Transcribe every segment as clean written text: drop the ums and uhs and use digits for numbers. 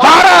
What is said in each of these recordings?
12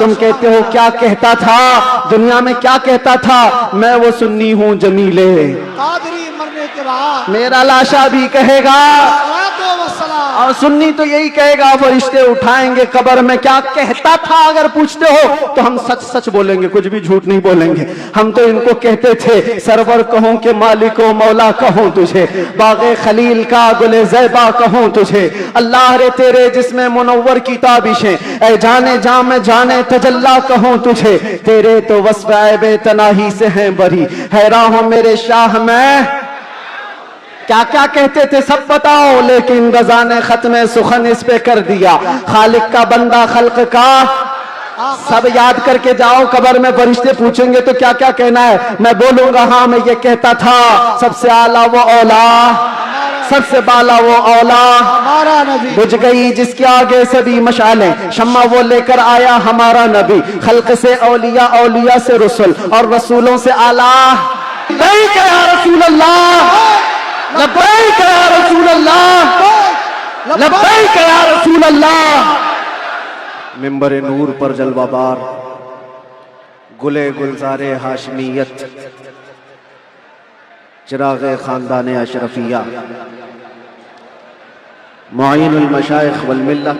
تم کہتے ہو کیا کہتا تھا دنیا میں، کیا کہتا تھا؟ میں وہ سنی ہوں جمیلے، قادری مرنے کے بعد میرا لاشا بھی کہے گا، والسلام. اور سنی تو یہی کہے گا فرشتے اٹھائیں گے قبر میں کیا کہتا تھا. اگر پوچھتے ہو تو ہم سچ سچ بولیں گے، کچھ بھی جھوٹ نہیں بولیں گے. ہم تو ان کو کہتے تھے سرور کہوں کہ مالک و مولا کہوں تجھے، باغ خلیل کا گل زیبا کہوں تجھے، اللہ رے تیرے جس میں منور کی تابشیں، اے جانے جاں میں جانے تجلا کہوں تجھے، تیرے تو وصف عیب تناہی سے ہیں بری، حیران ہوں میرے شاہ میں. کیا کیا کہتے تھے سب بتاؤ، لیکن رضا نے ختم سخن اس پہ کر دیا. خالق کا بندہ خلق کا، سب یاد کر کے جاؤ. قبر میں فرشتے پوچھیں گے تو کیا کیا کہنا ہے؟ میں بولوں گا ہاں میں یہ کہتا تھا، سب سے اعلیٰ وہ اولا، سب سے بالا وہ اولا، ہمارا نبی. بجھ گئی جس کے آگے سے بھی مشعلیں، شمع وہ لے کر آیا ہمارا نبی. خلق سے اولیاء، اولیاء سے رسول، اور رسولوں سے اعلیٰ. لبیک یا رسول اللہ، لبیک یا رسول اللہ، لبیک یا رسول اللہ. منبر نور پر جلوہ بار، گلے گلزار ہاشمیت، چراغ خاندان اشرفیہ، معین المشائخ والملہ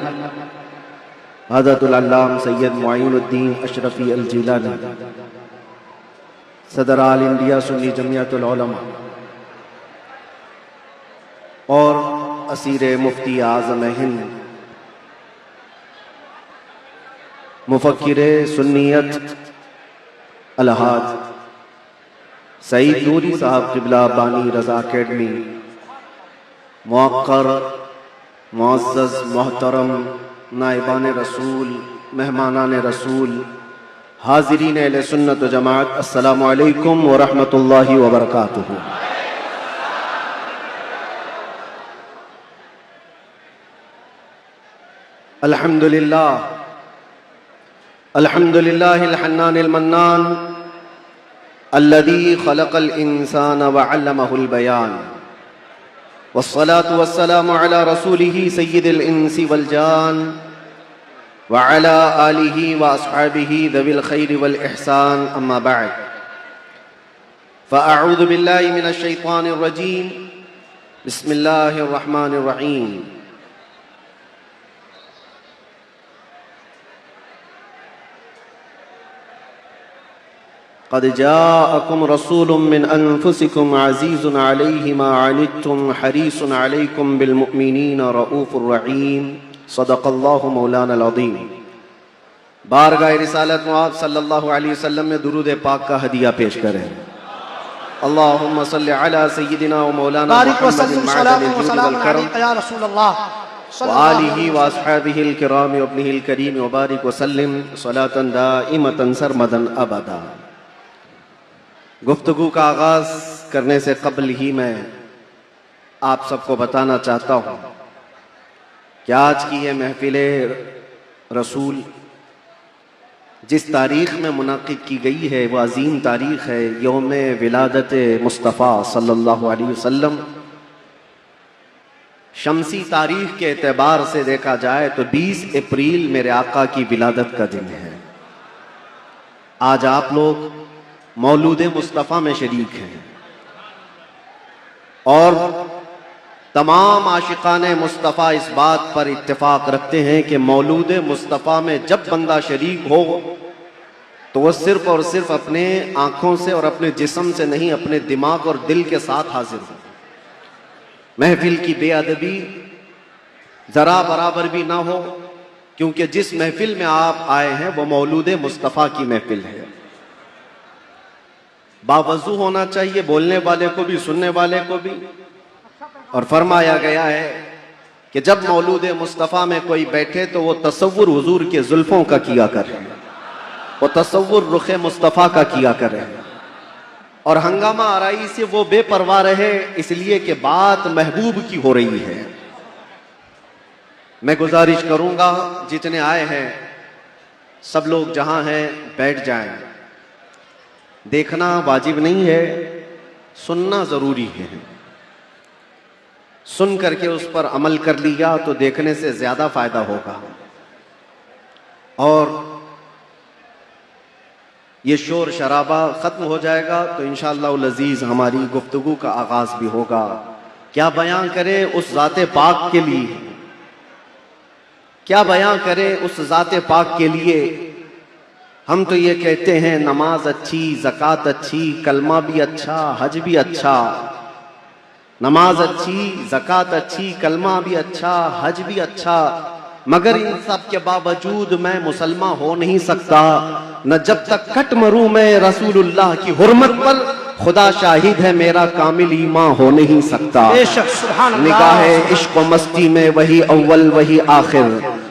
حضرت العلام سید معین الدین اشرفی الجیلانی، صدر آل انڈیا سنی جمعیت العلماء، اور اسیر مفتی اعظم ہند، مفکر سنیت الحاج سعید نوری صاحب قبلہ بانی رضا اکیڈمی، موقر معزز محترم نائبان رسول، مہمانان رسول، حاضرین اہل سنت و جماعت، السلام علیکم ورحمۃ اللہ وبرکاتہ. الحمدللہ الحمدللہ الحنان المنان الذي خلق الإنسان وعلمه البيان، والصلاة والسلام على رسوله سيد الإنس والجان وعلى آله وأصحابه ذوي الخير والإحسان، أما بعد فأعوذ بالله من الشيطان الرجيم، بسم الله الرحمن الرحيم. قد جاءكم رسول من أنفسكم عزيز عليه ما عنتم حريص عليكم بالمؤمنين رؤوف رحيم، صدق الله مولانا العظيم. بارگاہ رسالت معاذ صلی اللہ علیہ وسلم میں درود پاک کا ہدیہ پیش کریں. اللہم صلی علی سیدنا و مولانا بارک محمد وسلم معدن سلام و الجود سلام والکرم علیک یا رسول اللہ وآلہ واصحابہ الکرام وابنہ الکریم وبارک وسلم صلاة دائمة سرمدا ابدا. گفتگو کا آغاز کرنے سے قبل ہی میں آپ سب کو بتانا چاہتا ہوں کہ آج کی یہ محفل رسول جس تاریخ میں منعقد کی گئی ہے وہ عظیم تاریخ ہے، یوم ولادت مصطفیٰ صلی اللہ علیہ وسلم. شمسی تاریخ کے اعتبار سے دیکھا جائے تو 20 اپریل میرے آقا کی ولادت کا دن ہے. آج آپ لوگ مولود مصطفیٰ میں شریک ہیں، اور تمام عاشقان مصطفیٰ اس بات پر اتفاق رکھتے ہیں کہ مولود مصطفیٰ میں جب بندہ شریک ہو تو وہ صرف اور صرف اپنے آنکھوں سے اور اپنے جسم سے نہیں، اپنے دماغ اور دل کے ساتھ حاضر ہو. محفل کی بے ادبی ذرا برابر بھی نہ ہو، کیونکہ جس محفل میں آپ آئے ہیں وہ مولود مصطفیٰ کی محفل ہے. باوضو ہونا چاہیے، بولنے والے کو بھی سننے والے کو بھی. اور فرمایا گیا ہے کہ جب مولود مصطفیٰ میں کوئی بیٹھے تو وہ تصور حضور کے زلفوں کا کیا کرے، وہ تصور رخ مصطفیٰ کا کیا کرے، اور ہنگامہ آرائی سے وہ بے پرواہ رہے، اس لیے کہ بات محبوب کی ہو رہی ہے. میں گزارش کروں گا جتنے آئے ہیں سب لوگ جہاں ہیں بیٹھ جائیں. دیکھنا واجب نہیں ہے، سننا ضروری ہے. سن کر کے اس پر عمل کر لیا تو دیکھنے سے زیادہ فائدہ ہوگا. اور یہ شور شرابہ ختم ہو جائے گا تو انشاءاللہ العزیز ہماری گفتگو کا آغاز بھی ہوگا. کیا بیان کریں اس ذات پاک کے لیے, کیا بیان کریں اس ذات پاک کے لیے. ہم تو یہ کہتے ہیں نماز اچھی, زکوٰۃ اچھی, کلمہ بھی اچھا, حج بھی اچھا. نماز اچھی, زکوٰۃ اچھی, کلمہ بھی اچھا, حج بھی اچھا, مگر ان سب کے باوجود میں مسلمان ہو نہیں سکتا نہ جب تک کٹ مروں میں رسول اللہ کی حرمت پر. خدا شاہد ہے میرا کامل ایمان ہو نہیں سکتا. بے شک سبحان اللہ. نگاہ عشق و مستی میں وہی اول وہی آخر,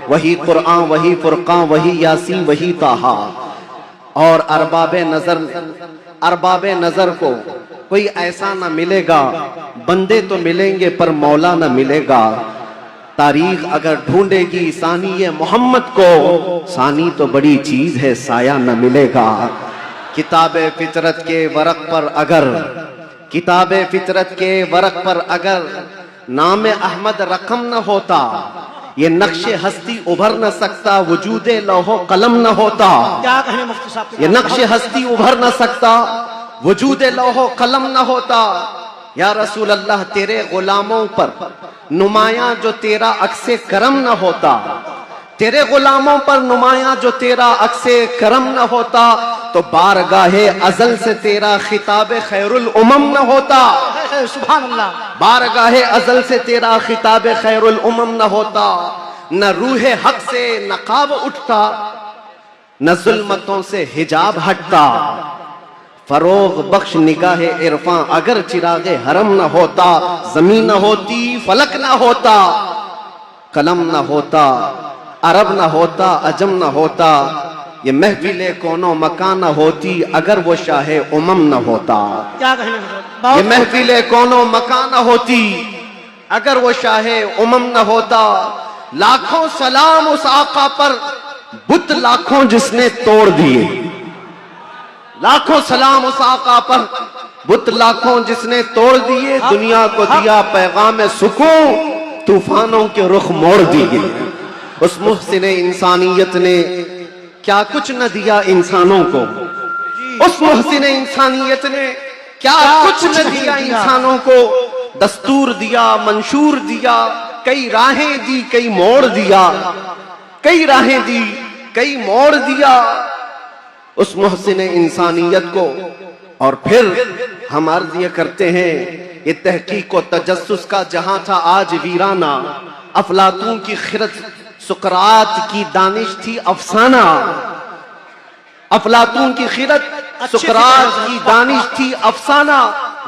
وہی قرآن وہی فرقان وہی یاسین وہی طٰہٰ. اور ارباب نظر کو کوئی ایسا نہ ملے گا, بندے تو ملیں گے پر مولا نہ ملے گا. تاریخ اگر ڈھونڈے گی ثانی محمد کو, ثانی تو بڑی چیز ہے سایہ نہ ملے گا. کتاب فطرت کے ورق پر اگر, کتاب فطرت کے ورق پر اگر نام احمد رقم نہ ہوتا, یہ نقش ہستی ابھر نہ سکتا, وجود لوح و قلم نہ ہوتا. کیا کہیں مفتی صاحب, یہ نقش ہستی ابھر نہ سکتا, وجود لوح و قلم نہ ہوتا. یا رسول اللہ تیرے غلاموں پر نمایاں جو تیرا عکس کرم نہ ہوتا, تیرے غلاموں پر نمایاں جو تیرا عکس کرم نہ ہوتا, تو بارگاہ ازل سے تیرا خطاب خیر الامم نہ ہوتا. سبحان اللہ. بارگاہ ازل سے تیرا خطاب خیر الامم نہ ہوتا. نہ روح حق سے نقاب اٹھتا, نہ ظلمتوں سے حجاب ہٹتا. فروغ بخش نگاہ عرفاں اگر چراغ حرم نہ ہوتا, زمین نہ ہوتی, فلک نہ ہوتا, قلم نہ ہوتا, عرب نہ ہوتا, عجم نہ ہوتا. یہ محفل کونو مکان نہ ہوتی اگر وہ شاہ امم نہ ہوتا. کیا کہیں یہ محفل کونو مکان نہ ہوتی اگر وہ شاہ امم نہ ہوتا. لاکھوں سلام اس آقا پر, بت لاکھوں جس نے توڑ دیے. لاکھوں سلام اس آقا پر, بت لاکھوں جس نے توڑ دیے. دنیا کو دیا پیغام سکون, طوفانوں کے رخ موڑ دیے. اس محسن انسانیت نے کیا کچھ نہ دیا انسانوں کو, اس محسن انسانیت نے کیا کچھ نہ دیا انسانوں کو. دستور دیا, منشور دیا, کئی راہیں دی, کئی موڑ دیا, کئی راہیں دی, کئی موڑ دیا اس محسن انسانیت کو. اور پھر ہم عرض یہ کرتے ہیں, یہ تحقیق و تجسس کا جہاں تھا آج ویرانہ. افلاطون کی خرد, سقراط کی دانش تھی افسانہ. افلاطون کی خرد, سقراط کی دانش تھی افسانہ.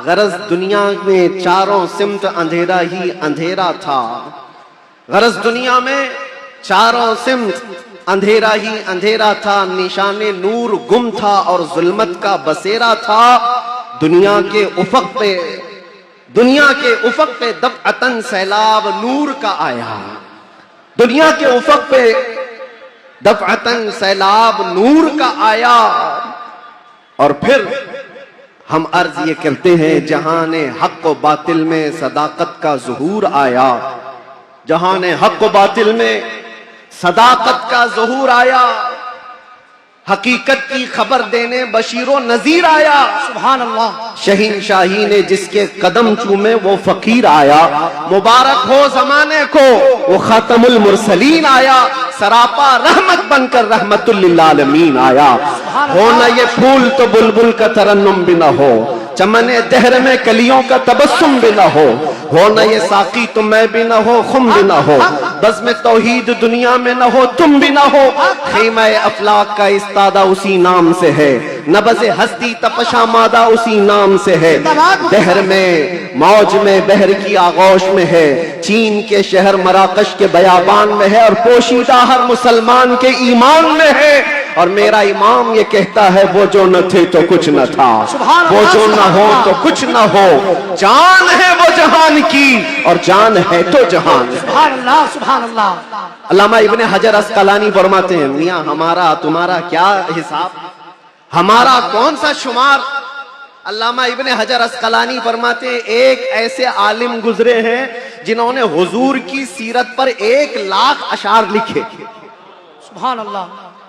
غرض دنیا میں چاروں سمت اندھیرا ہی اندھیرا تھا. غرض دنیا میں چاروں سمت اندھیرا ہی اندھیرا تھا. نشان نور گم تھا اور ظلمت کا بسیرا تھا. دنیا کے افق پہ دفعتاً سیلاب نور کا آیا. دنیا کے افق پہ دفعتاً سیلاب نور کا آیا. اور پھر ہم عرض یہ کرتے ہیں, جہان حق و باطل میں صداقت کا ظہور آیا. جہان حق و باطل میں صداقت کا ظہور آیا. حقیقت کی خبر دینے بشیر و نذیر آیا. سبحان اللہ. شہنشاہی نے جس کے قدم چومے وہ فقیر آیا. مبارک ہو زمانے کو وہ خاتم المرسلین آیا. سراپا رحمت بن کر رحمت للعالمین آیا. ہو نہ یہ پھول تو بلبل کا ترنم بھی نہ ہو, چمن دہر میں کلیوں کا تبسم بھی نہ ہو. ہو نہ یہ ساقی تو میں بھی نہ ہو, خم بھی نہ ہو, بزم توحید دنیا میں نہ ہو, تم بھی نہ ہو. خیمہ افلاک کا استادہ اسی نام سے ہے, نبض ہستی تپشا مادہ اسی نام سے ہے. بحر میں موج میں بحر کی آغوش میں ہے, چین کے شہر مراکش کے بیابان میں ہے, اور پوشیدہ ہر مسلمان کے ایمان میں ہے. اور میرا امام یہ کہتا ہے, وہ جو نہ تھے تو کچھ نہ تھا, وہ جو نہ ہو تو کچھ نہ ہو. جان ہے وہ جہان کی اور جان ہے تو جہان. سبحان اللہ. سبحان اللہ. علامہ ابن حجر اسقلانی فرماتے ہیں, میاں ہمارا تمہارا کیا حساب, ہمارا کون سا شمار. علامہ ابن حجر اسقلانی فرماتے ہیں, ایک ایسے عالم گزرے ہیں جنہوں نے حضور کی سیرت پر 1,00,000 اشعار لکھے. سبحان اللہ.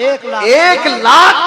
1,00,000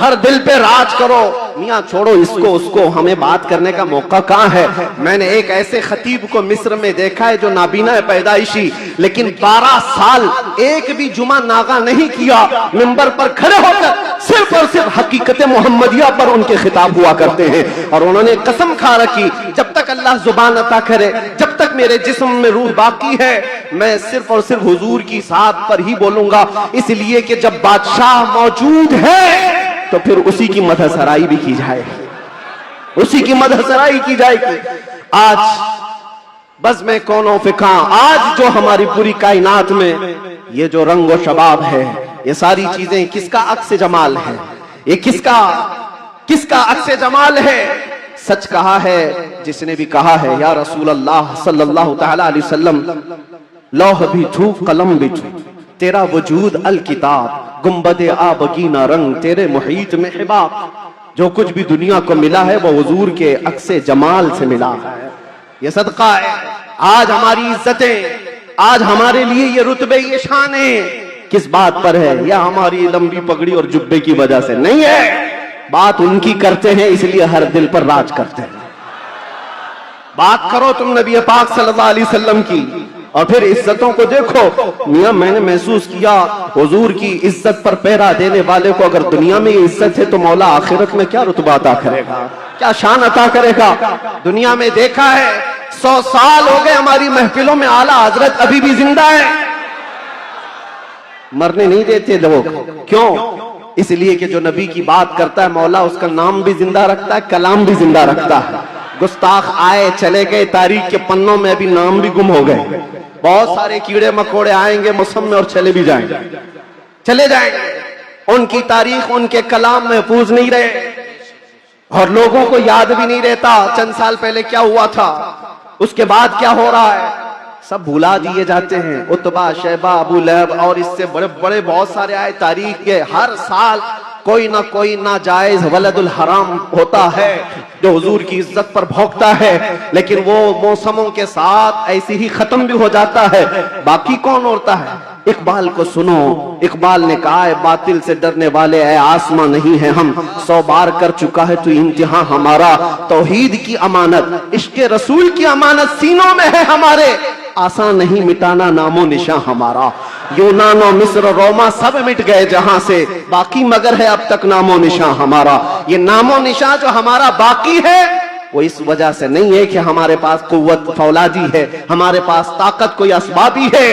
ہر دل پہ راج کرو. میاں چھوڑو اس کو اس کو, ہمیں بات کرنے کا موقع کہاں ہے؟ میں نے ایک ایسے خطیب کو مصر میں دیکھا ہے جو نابینا ہے پیدائشی, لیکن 12 سال ایک بھی جمعہ ناغہ نہیں کیا, منبر پر کھڑے ہو کر صرف اور صرف حقیقت محمدیہ پر ان کے خطاب ہوا کرتے ہیں. اور انہوں نے قسم کھا رکھی, جب تک اللہ زبان عطا کرے, جب تک میرے جسم میں روح باقی ہے, میں صرف اور صرف حضور کی ذات پر ہی بولوں گا, اس لیے کہ جب بادشاہ موجود ہے تو پھر اسی کی مدح سرائی بھی کی جائے گی, اسی کی مدح سرائی کی جائے گی. آج بس میں کونوں فکاں, آج جو ہماری پوری کائنات میں یہ جو رنگ و شباب ہے, یہ ساری چیزیں کس کا عکس جمال ہے؟ یہ کس کا عکس جمال ہے؟ سچ کہا ہے جس نے بھی کہا ہے, یا رسول اللہ صلی اللہ تعالی علیہ وسلم, لوح بھی چھو قلم بھی چھو, تیرا وجود الکتاب, گنبد آبگینہ رنگ تیرے محیط میں حباب. جو کچھ بھی دنیا کو ملا ہے وہ حضور کے عکس جمال سے ملا ہے. یہ صدقہ ہے. آج ہماری عزتیں, آج ہمارے لیے یہ رتبے, یہ شانیں کس بات پر ہے؟ یا ہماری لمبی پگڑی اور جبے کی وجہ سے نہیں ہے. بات ان کی کرتے ہیں اس لیے ہر دل پر راج کرتے ہیں. بات کرو تم نبی پاک صلی اللہ علیہ وسلم کی, اور پھر عزتوں کو دیکھو. میاں میں نے محسوس کیا حضور کی عزت پر پیرا دینے والے کو اگر دنیا میں یہ عزت ہے تو مولا آخرت میں کیا رتبہ عطا کرے گا, کیا شان عطا کرے گا. دنیا میں دیکھا ہے 100 سال ہو گئے ہماری محفلوں میں اعلیٰ حضرت ابھی بھی زندہ ہے, مرنے نہیں دیتے لوگ. کیوں؟ اس لیے کہ جو نبی کی بات کرتا ہے مولا اس کا نام بھی زندہ رکھتا ہے, کلام بھی زندہ رکھتا ہے. گستاخ آئے چلے گئے, تاریخ کے پنوں میں ابھی نام بھی گم ہو گئے. بہت سارے کیڑے مکوڑے آئیں گے مسمع اور چلے بھی جائیں گے, چلے جائیں گے. ان کی تاریخ, ان کے کلام محفوظ نہیں رہے اور لوگوں کو یاد بھی نہیں رہتا چند سال پہلے کیا ہوا تھا, اس کے بعد کیا ہو رہا ہے, سب بھلا دیے جاتے ہیں. عتبہ, شیبہ, ابو لہب اور اس سے بڑے بڑے بہت سارے آئے تاریخ کے. ہر سال کوئی نہ کوئی ناجائز ولد الحرام ہوتا ہے جو حضور کی عزت پر بھونکتا ہے, لیکن وہ موسموں کے ساتھ ایسی ہی ختم بھی ہو جاتا ہے. باقی کون ہوتا ہے؟ اقبال کو سنو, اقبال نے کہا ہے باطل سے ڈرنے والے اے آسماں نہیں ہیں ہم, 100 بار کر چکا ہے تو امتحان ہمارا. توحید کی امانت, عشق رسول کی امانت سینوں میں ہے ہمارے, آسان نہیں مٹانا نام و نشاں ہمارا. یونان و مصر و روما سب مٹ گئے جہاں سے, باقی مگر ہے اب تک نام و نشاں ہمارا. یہ نام و نشاں جو ہمارا باقی ہے وہ اس وجہ سے نہیں ہے کہ ہمارے پاس قوت فولادی ہے, ہمارے پاس طاقت کوئی اسبابی ہے.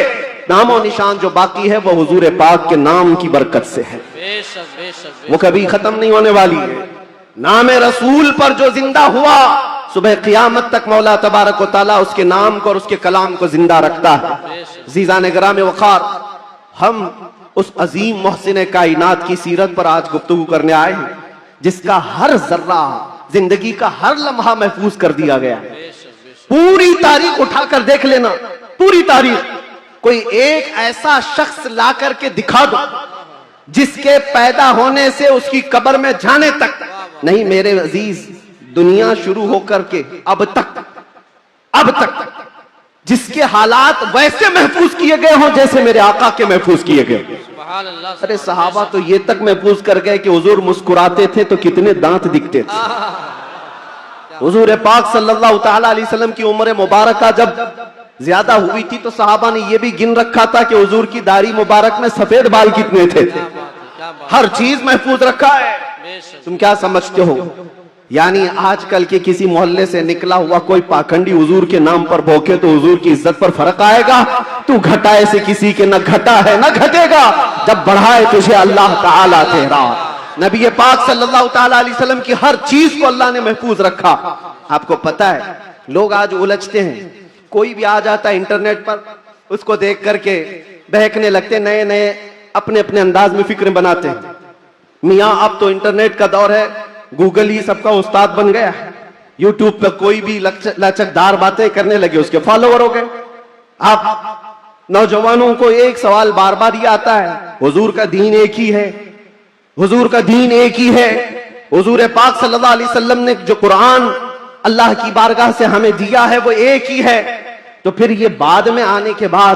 نام و نشان جو باقی ہے وہ حضور پاک کے نام کی برکت سے ہے, وہ کبھی ختم نہیں ہونے والی ہے. نام رسول پر جو زندہ ہوا صبح قیامت تک مولا تبارک و تعالیٰ اس کے نام کو اور اس کے کلام کو زندہ رکھتا ہے. عزیزان گرامی وقار, ہم اس عظیم محسن کائنات کی سیرت پر آج گفتگو کرنے آئے ہیں جس کا ہر ذرہ, زندگی کا ہر لمحہ محفوظ کر دیا گیا. پوری تاریخ اٹھا کر دیکھ لینا, پوری تاریخ, کوئی ایک ایسا شخص لا کر کے دکھا دو جس کے پیدا ہونے سے اس کی قبر میں جانے تک نہیں. میرے عزیز, دنیا شروع ہو کر کے اب تک جس کے حالات ویسے محفوظ کیے گئے ہوں جیسے میرے آقا کے محفوظ کیے گئے. ارے صحابہ تو یہ تک محفوظ کر گئے کہ حضور مسکراتے تھے تو کتنے دانت دکھتے تھے. حضور پاک صلی اللہ تعالی علیہ وسلم کی عمر مبارکہ جب زیادہ ہوئی تھی تو صحابہ نے یہ بھی گن رکھا تھا کہ حضور کی داڑھی مبارک میں سفید بال کتنے تھے. ہر چیز محفوظ رکھا ہے. تم کیا سمجھتے ہو یعنی آج کل کے کسی محلے سے نکلا ہوا کوئی پاکھنڈی حضور کے نام پر بھوکے تو حضور کی عزت پر فرق آئے گا؟ تو گھٹائے سے کسی کے نہ گھٹا ہے نہ گھٹے گا جب بڑھائے تجھے اللہ تعالیٰ تیرا. نبی پاک صلی اللہ تعالیٰ علیہ وسلم کی ہر چیز کو اللہ نے محفوظ رکھا. آپ کو پتا ہے لوگ آج الجھتے ہیں, کوئی بھی آ جاتا ہے انٹرنیٹ پر, اس کو دیکھ کر کے بہکنے لگتے, نئے نئے اپنے اپنے انداز میں فکریں بناتے ہیں. میاں اب تو انٹرنیٹ کا دور ہے, گوگل ہی سب کا استاد بن گیا. یوٹیوب پہ کوئی بھی لچک دار باتیں کرنے لگے, اس کے فالوور ہو گئے. آپ نوجوانوں کو ایک سوال بار بار یہ آتا ہے, حضور کا دین ایک ہی ہے, حضور کا دین ایک ہی ہے. حضور پاک صلی اللہ علیہ وسلم نے جو قرآن اللہ کی بارگاہ سے ہمیں دیا ہے وہ ایک ہی ہے. تو پھر یہ بعد میں آنے کے بعد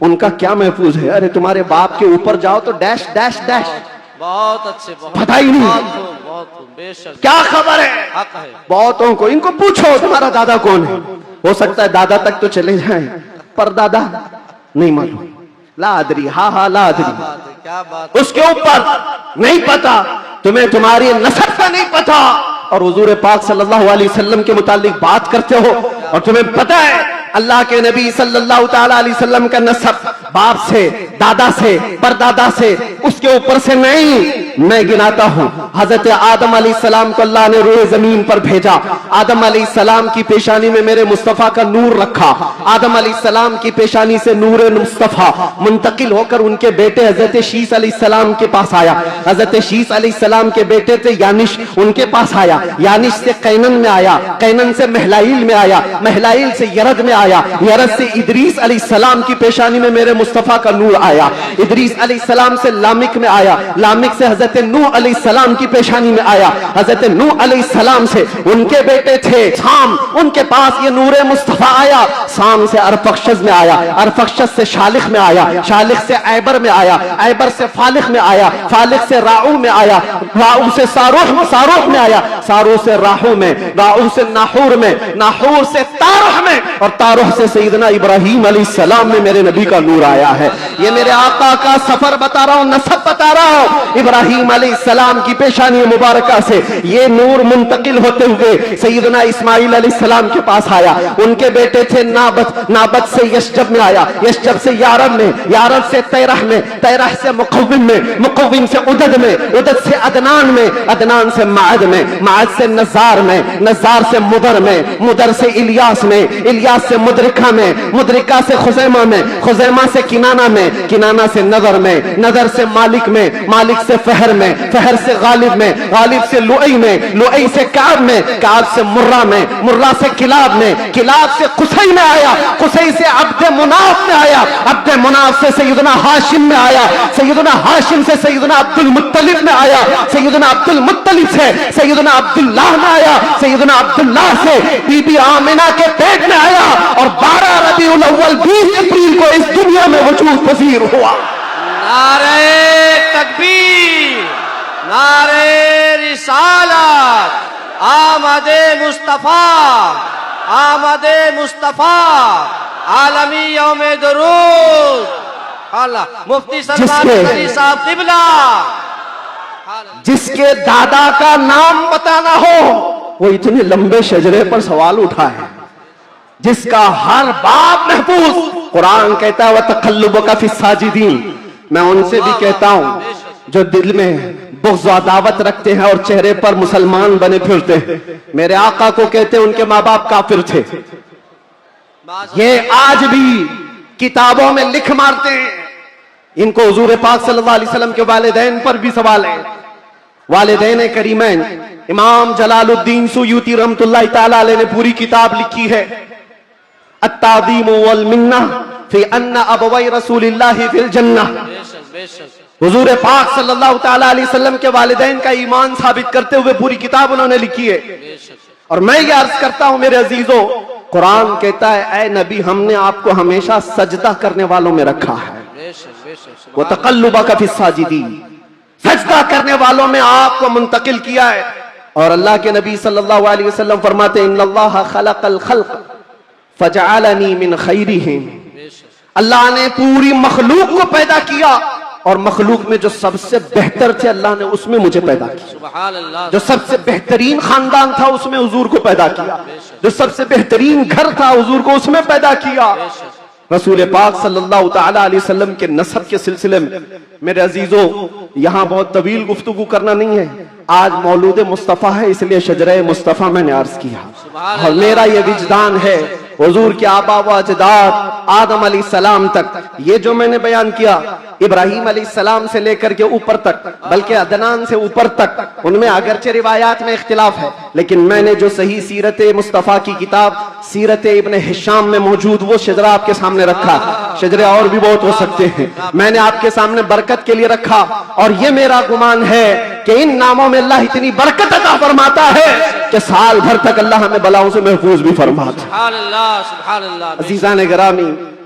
ان کا کیا محفوظ ہے؟ ارے تمہارے باپ کے اوپر جاؤ تو ڈیش ڈیش ڈیش، بہت اچھے، پتہ ہی نہیں بہت خوب، بے شک کیا خبر ہے۔ حق ہے۔ بہتوں کو ان کو پوچھو تمہارا دادا کون ہے، ہو سکتا ہے دادا تک تو چلے جائیں پر دادا نہیں معلوم، لا ادری، ہاں لا ادری، کیا بات ہے۔ اس کے اوپر نہیں پتا، تمہیں تمہاری نسب کا نہیں پتا، اور حضور پاک صلی اللہ علیہ وسلم کے متعلق بات کرتے ہو اور تمہیں پتا ہے اللہ کے نبی صلی اللہ تعالی علیہ وسلم کا نسب باپ سے، دادا سے، پردادا سے، اس کے اوپر سے نہیں۔ میں گناتا ہوں، حضرت آدم علیہ السلام کو اللہ نے روئے زمین پر بھیجا، آدم علیہ السلام کی پیشانی میں میرے مصطفیٰ کا نور رکھا، آدم علیہ السلام کی پیشانی سے نور مصطفیٰ منتقل ہو کر ان کے بیٹے حضرت شیس علیہ السلام کے پاس آیا، حضرت شیس علیہ السلام کے بیٹے تھے یانش، ان کے پاس آیا، یانش سے قینن میں آیا، قینن سے مہلائیل میں آیا، مہلائیل سے یرد میں آیا، یرد سے ادریس علیہ السلام کی پیشانی میں میرے مصطفیٰ کا نور آیا، ادریس علیہ السلام سے لامک میں آیا، لامک سے حضرت نوح علیہ السلام کی پیشانی میں آیا، حضرت نوح علیہ السلام سے ان کے بیٹے تھے سام، ان کے پاس یہ نور مصطفیٰ آیا، سام سے ارفخشد میں آیا، ارفخشد سے شالخ میں آیا، شالخ سے عیبر میں آیا، عیبر سے فالخ میں آیا، فالخ سے راؤ میں آیا، راؤ سے ساروح میں آیا، ساروح سے راہو میں، راہو سے ناحور میں، ناحور سے تارح میں، اور تارح سے سیدنا ابراہیم علیہ السلام میں میرے نبی کا نور آیا ہے۔ یہ میرے آقا کا سفر بتا رہا ہوں، نسب بتا رہا ہوں۔ ابراہیم علیہ السلام کی پیشانی مبارکہ سے یہ نور منتقل ہوتے ہوئے سیدنا اسماعیل علیہ السلام کے پاس آیا، ان کے بیٹے تھے نابت، نابت سے یشجب میں آیا، یشجب سے یارب میں، یارب سے تیرح میں، تیرح سے مقوم میں، مقوم سے عدد میں، عدد سے عدنان میں، عدنان سے معد میں، معد سے نزار میں، نزار سے مدر میں، مدر سے الیاس میں، الیاس سے مدرکہ میں، مدرکہ سے خزیمہ میں، خزیمہ سے کنانہ میں، کنانہ سے نظر میں، نظر سے مالک میں، مالک سے فہر میں، فہر سے غالب میں، غالب سے لؤی میں، لؤی سے کعب میں، کعب سے مرہ میں، مرہ سے کلاب میں، کلاب سے قصی میں آیا، قصی سے عبد مناف میں آیا، عبد مناف سے سیدنا ہاشم میں آیا، سیدنا ہاشم سے سیدنا عبد المطلب میں آیا، سیدنا عبد المطلب سے سیدنا عبداللہ میں آیا، سیدنا عبداللہ سے بی بی آمنہ کے پیٹ میں آیا، اور 12 ربیع الاول 20 اپریل کو اس دنیا میں وجود پذیر ہوا۔ نعرہ تکبیر، نعرہ رسالت، آمد مصطفیٰ، آمد مصطفیٰ، عالمی یوم درود، اللہ مفتی سلمان علی صاحب قبلہ، جس کے دادا کا نام پتہ نہ ہو وہ اتنے لمبے شجرے پر سوال اٹھائے، جس کا ہر باب محفوظ، قرآن کہتا ہے وَتَقَلُّبَكَ فِي السَّاجِدِينَ، میں ان سے بھی کہتا ہوں جو دل میں بغض و عداوت رکھتے ہیں اور چہرے پر مسلمان بنے پھرتے ہیں، میرے آقا کو کہتے ہیں ان کے ماں باپ کافر تھے، یہ آج بھی کتابوں میں لکھ مارتے ہیں۔ ان کو حضور پاک صلی اللہ علیہ وسلم کے والدین پر بھی سوال ہے، والدین کریمین۔ امام جلال الدین سیوطی رحمت اللہ تعالی علیہ نے پوری کتاب لکھی ہے التعظیم والمنہ فی ان ابوی رسول اللہ فی الجنہ، حضور پاک صلی اللہ تعالی علیہ وسلم کے والدین کا ایمان ثابت کرتے ہوئے پوری کتاب انہوں نے لکھی ہے۔ اور میں یہ عرض کرتا ہوں میرے عزیزوں، قرآن کہتا ہے اے نبی ہم نے آپ کو ہمیشہ سجدہ کرنے والوں میں رکھا ہے، وَتَقَلُّبَكَ فِي السَّاجِدِينَ، سجدہ کرنے والوں میں آپ کو منتقل کیا ہے۔ اور اللہ کے نبی صلی اللہ علیہ وسلم فرماتے ہیں ان اللہ خلق الخلق فجعلنی من خیرہم، اللہ نے پوری مخلوق کو پیدا کیا اور مخلوق میں جو سب سے بہتر تھے اللہ نے اس میں مجھے پیدا کیا، سبحان اللہ، جو سب سے بہترین خاندان تھا اس میں حضور کو پیدا کیا، جو سب سے بہترین گھر تھا حضور کو اس میں پیدا کیا۔ رسول پاک صلی اللہ تعالی علیہ وسلم کے نسب کے سلسلے میں میرے عزیزوں یہاں بہت طویل گفتگو کرنا نہیں ہے، آج مولود مصطفیٰ ہے اس لیے شجرہ مصطفیٰ میں نے عرض کیا، اور میرا یہ وجدان ہے حضور کے آبا و اجداد آدم علیہ السلام تک یہ جو میں نے بیان کیا، ابراہیم علیہ السلام سے لے کر کے اوپر تک، بلکہ عدنان سے اوپر تک، ان میں اگرچہ روایات میں اختلاف ہے لیکن میں نے جو صحیح سیرت مصطفیٰ کی کتاب سیرت ابن ہشام میں موجود وہ شجرہ آپ کے سامنے رکھا، شجرے اور بھی بہت ہو سکتے ہیں، میں نے آپ کے سامنے برکت کے لیے رکھا، اور یہ میرا گمان ہے کہ ان ناموں میں اللہ اتنی برکت عطا فرماتا ہے کہ سال بھر تک اللہ ہمیں بلاؤں سے محفوظ بھی فرماتا ہے۔ سبحان اللہ، سبحان اللہ۔ عزیزان گرامی،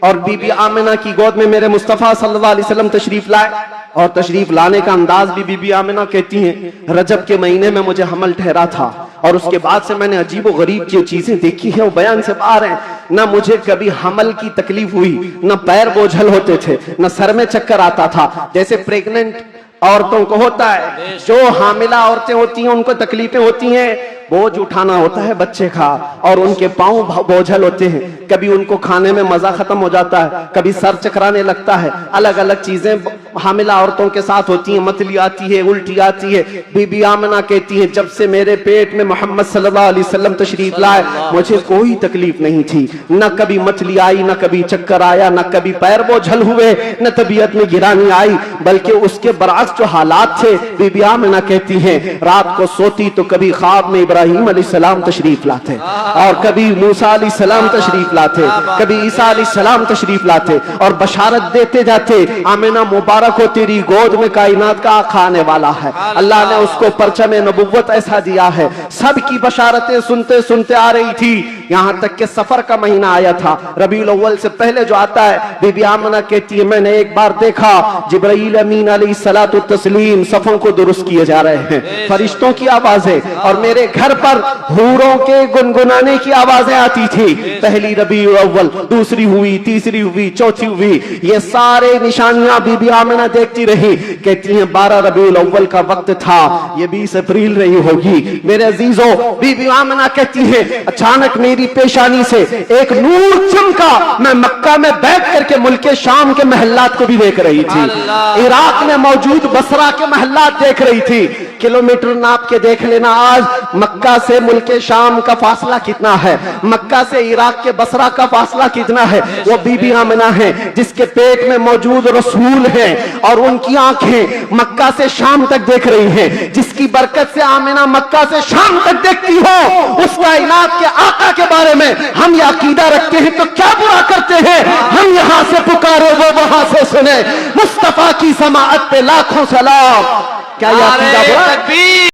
اور بی بی آمنہ کی گود میں میرے مصطفیٰ صلی اللہ علیہ وسلم تشریف لائے، اور تشریف لانے کا انداز بھی بی بی آمنہ کہتی ہیں رجب کے مہینے میں مجھے حمل ٹھہرا تھا، اور اس کے بعد سے میں نے عجیب و غریب کی چیزیں دیکھی ہیں وہ بیان سے باہر ہیں، نہ مجھے کبھی حمل کی تکلیف ہوئی، نہ پیر بوجھل ہوتے تھے، نہ سر میں چکر آتا تھا، جیسے پریگننٹ عورتوں کو ہوتا ہے، جو حاملہ عورتیں ہوتی ہیں ان کو تکلیفیں ہوتی ہیں، بوجھ اٹھانا ہوتا ہے بچے کا، اور ان کے پاؤں بوجھل ہوتے ہیں، کبھی ان کو کھانے میں مزہ ختم ہو جاتا ہے، کبھی سر چکرانے لگتا ہے، الگ الگ چیزیں حاملہ عورتوں کے ساتھ ہوتی ہیں، متلی آتی ہے، الٹی آتی ہے۔ بی بی آمنہ کہتی ہیں جب سے میرے پیٹ میں محمد صلی اللہ علیہ وسلم تشریف لائے مجھے کوئی تکلیف نہیں تھی، نہ کبھی متلی آئی، نہ کبھی چکر آیا، نہ کبھی پیر بوجھل ہوئے، نہ طبیعت میں گرانی آئی، بلکہ اس کے برعکس جو حالات تھے بی بی آمنہ کہتی ہیں رات کو سوتی تو کبھی خواب میں ابراہیم علیہ السلام تشریف لاتے، اور کبھی موسیٰ علیہ السلام تشریف لاتے، کبھی عیسیٰ علیہ السلام تشریف لاتے، اور بشارت دیتے جاتے آمنہ مبارک ہو تیری گود میں کائنات کا آقا آنے والا ہے، اللہ نے اس کو پرچم نبوت ایسا دیا ہے۔ سب کی بشارتیں سنتے سنتے آ رہی تھی، یہاں تک کہ سفر کا مہینہ آیا تھا، ربیع الاول سے پہلے جو آتا ہے، بی بی آمنہ کہتی ہے میں نے ایک بار دیکھا جبرائیل امین علیہ الصلوۃ والتسلیم صفوں کو درست کیے جا رہے ہیں، فرشتوں کی آوازیں، اور میرے گھر پر حوروں کے گنگنانے کی آوازیں آتی تھی، پہلی ربیع الاول، دوسری ہوئی، تیسری ہوئی، چوتھی ہوئی، یہ سارے نشانیاں بی بی آمنہ دیکھتی رہی، کہتی ہیں 12 ربیع الاول کا وقت تھا، یہ 20 اپریل رہی ہوگی۔ میرے عزیزوں بی بی آمنہ کہتی ہیں اچانک میری پیشانی سے ایک نور چمکا، میں مکہ میں بیٹھ کر کے ملک شام کے محلات کو بھی دیکھ رہی تھی، عراق میں موجود بصرہ کے محلات دیکھ رہی تھی، کلومیٹر ناپ کے دیکھ لینا آج مکہ سے ملک شام کا فاصلہ کتنا ہے، مکہ سے عراق کے بصرہ کا فاصلہ کتنا ہے، وہ بی بی آمنہ ہے جس کے پیٹ میں موجود رسول ہیں، اور ان کی آنکھیں مکہ سے شام تک دیکھ رہی ہیں، جس کی برکت سے آمنہ مکہ سے شام تک دیکھتی ہو، اس کائنات کے آقا کے بارے میں ہم یہ عقیدہ رکھتے ہیں تو کیا برا کرتے ہیں، ہم یہاں سے پکارے وہ وہاں سے سنے، مصطفیٰ کی سماعت پہ لاکھوں سلام، کیا یہ عقیدہ برا ہے؟